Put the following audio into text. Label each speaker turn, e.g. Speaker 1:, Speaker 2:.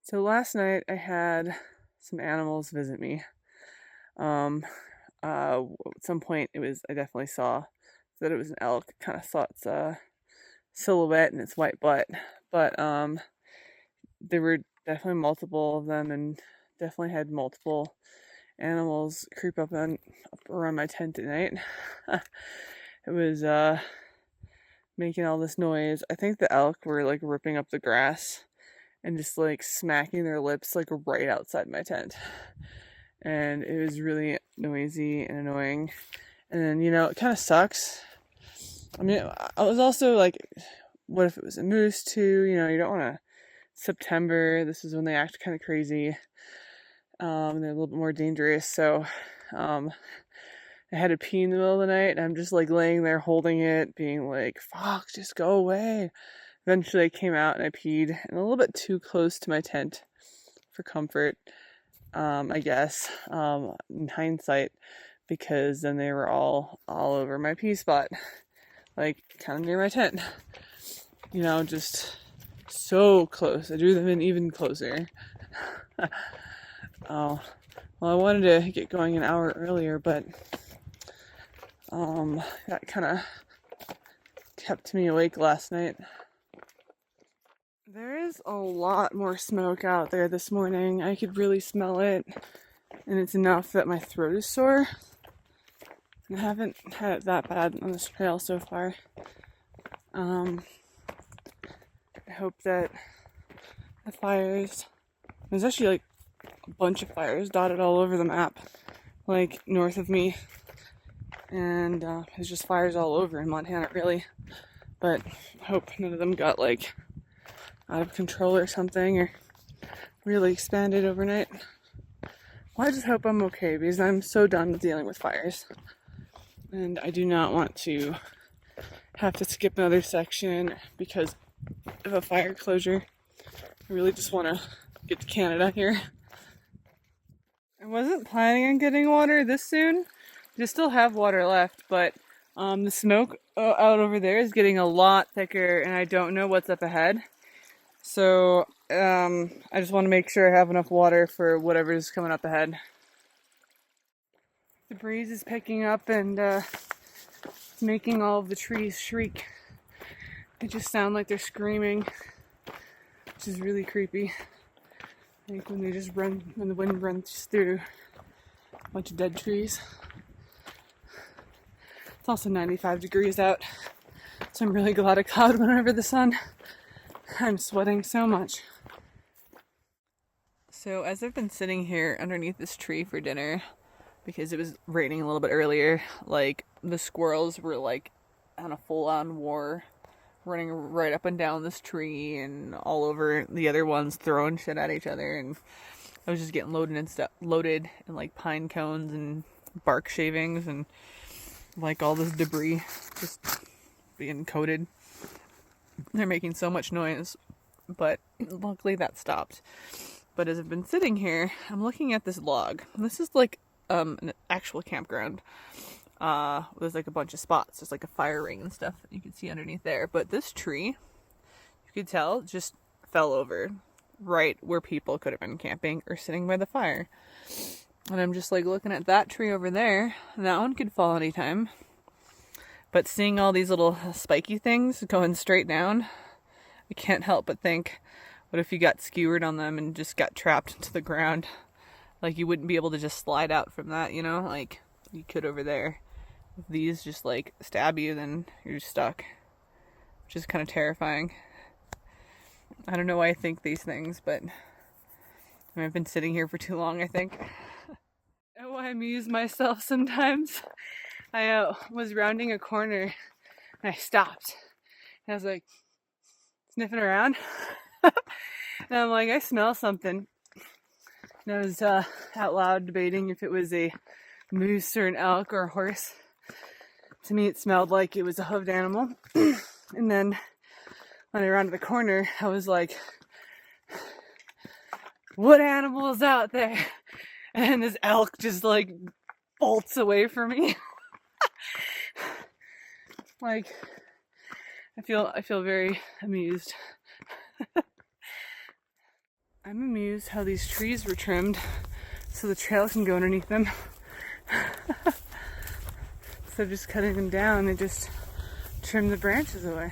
Speaker 1: So last night I had some animals visit me. Um, at some point I definitely saw that it was an elk. Kind of saw its silhouette and its white butt, but there were definitely multiple of them, and definitely had multiple animals creep up around my tent at night. It was making all this noise. I think the elk were like ripping up the grass and just like smacking their lips like right outside my tent. And it was really noisy and annoying. And then, it kind of sucks. I mean, I was also like, what if it was a moose too? You don't want to. September, this is when they act kind of crazy. They're a little bit more dangerous. So, I had to pee in the middle of the night, and I'm just like laying there holding it, being like, fuck, just go away. Eventually, I came out and I peed, and a little bit too close to my tent for comfort, I guess, in hindsight, because then they were all over my pee spot, like kind of near my tent. Just so close. I drew them in even closer. Oh, well, I wanted to get going an hour earlier, but that kind of kept me awake last night. There is a lot more smoke out there this morning. I could really smell it, and it's enough that my throat is sore. I haven't had it that bad on this trail so far. I hope that the fires, there's actually like a bunch of fires dotted all over the map, like north of me, and there's just fires all over in Montana, really. But I hope none of them got like out of control or something, or really expanded overnight. Well, I just hope I'm okay, because I'm so done with dealing with fires, and I do not want to have to skip another section because of a fire closure. I really just want to get to Canada here. I wasn't planning on getting water this soon. I still have water left, but the smoke out over there is getting a lot thicker, and I don't know what's up ahead. So I just want to make sure I have enough water for whatever's coming up ahead. The breeze is picking up, and it's making all of the trees shriek. They just sound like they're screaming, which is really creepy. Like when the wind runs through a bunch of dead trees. It's also 95 degrees out, so I'm really glad a cloud went over the sun. I'm sweating so much. So as I've been sitting here underneath this tree for dinner, because it was raining a little bit earlier, like the squirrels were like on a full-on war, running right up and down this tree and all over the other ones, throwing shit at each other, and I was just getting loaded in like pine cones and bark shavings and like all this debris just being coated. They're making so much noise, but luckily that stopped. But as I've been sitting here, I'm looking at this log. This is like an actual campground. There's like a bunch of spots. There's like a fire ring and stuff that you can see underneath there. But this tree, you could tell, just fell over right where people could have been camping or sitting by the fire. And I'm just like looking at that tree over there. And that one could fall anytime. But seeing all these little spiky things going straight down, I can't help but think, what if you got skewered on them and just got trapped into the ground? Like you wouldn't be able to just slide out from that, like you could over there. If these just like stab you, then you're just stuck, which is kind of terrifying. I don't know why I think these things, but I've been sitting here for too long, I think. Oh, I amuse myself sometimes. I was rounding a corner and I stopped. And I was like sniffing around. And I'm like, I smell something. And I was out loud debating if it was a moose or an elk or a horse. To me, it smelled like it was a hoofed animal. And then when I rounded the corner, I was like, what animal is out there? And this elk just like bolts away from me. Like, I feel very amused. I'm amused how these trees were trimmed so the trail can go underneath them. Instead of just cutting them down, they just trim the branches away.